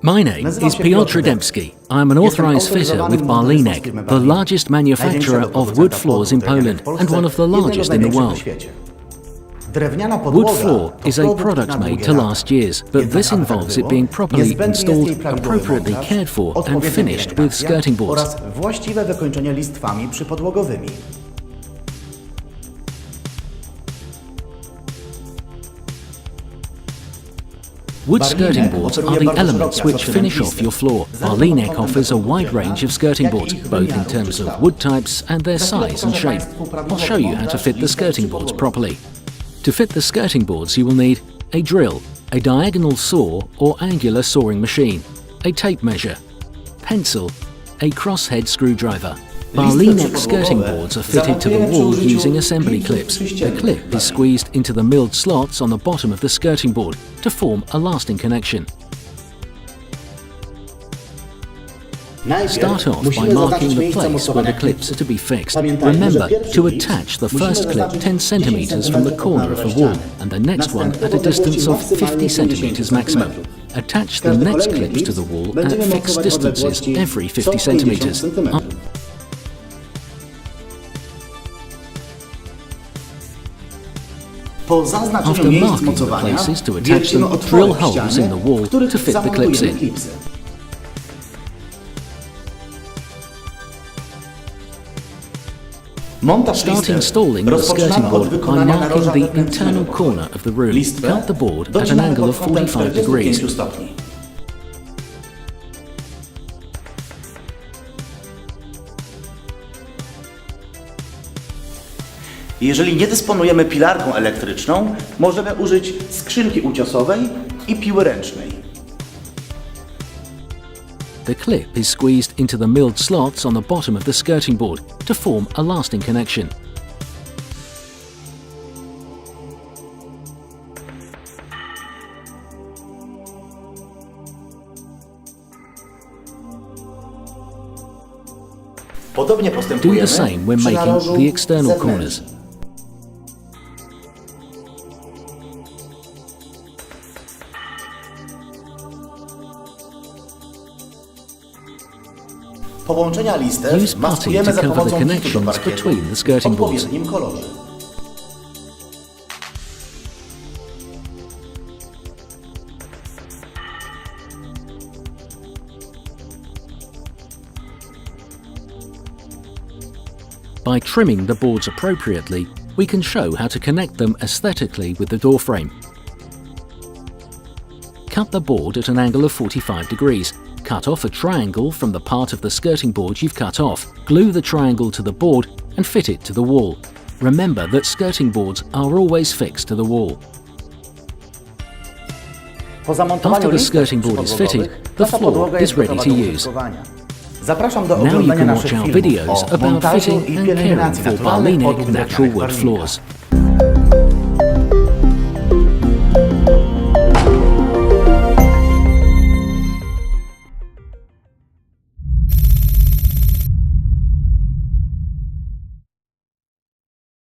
My name is Piotr Dębski. I am an authorized fitter with Barlinek, the largest manufacturer of wood floors in Poland and one of the largest in the world. Wood floor is a product made to last years, but this involves it being properly installed, appropriately cared for and finished with skirting boards. Oraz właściwe wykończenie listwami przypodłogowymi. Wood skirting boards are the elements which finish off your floor. Barlinek offers a wide range of skirting boards, both in terms of wood types and their size and shape. I'll show you how to fit the skirting boards properly. To fit the skirting boards you will need a drill, a diagonal saw or angular sawing machine, a tape measure, pencil, a crosshead screwdriver. Barlinek skirting boards are fitted to the wall using assembly clips. The clip is squeezed into the milled slots on the bottom of the skirting board to form a lasting connection. Start off by marking the place where the clips are to be fixed. Remember to attach the first clip 10 cm from the corner of the wall and the next one at a distance of 50 cm maximum. Attach the next clips to the wall at fixed distances every 50 cm. After marking the places to attach them, drill holes in the wall to fit the clips in. Start installing the skirting board by marking the internal corner of the room. Cut the board at an angle of 45 degrees. Jeżeli nie dysponujemy pilarką elektryczną, możemy użyć skrzynki uciosowej i piły ręcznej. The clip is squeezed into the milled slots on the bottom of the skirting board to form a lasting connection. Podobnie Do postępujemy the same when przy making narożu the external corners. zewnętrznym. Połączenia listew Use putty maskujemy to za cover the pomocą kitu do connections parkietu between the w skirting boards. odpowiednim kolorze. By trimming the boards appropriately, we can show how to connect them aesthetically with the door frame. Cut the board at an angle of 45 degrees. Cut off a triangle from the part of the skirting board you've cut off. Glue the triangle to the board and fit it to the wall. Remember that skirting boards are always fixed to the wall. After the skirting board is fitted, the floor is ready to use. Zapraszam do Now you oglądania can naszych watch our filmów videos o about montażu fitting i and pielęgnacji caring for naturalnych Barlinek podłóg natural drewnianych wood w floors. Barlinek.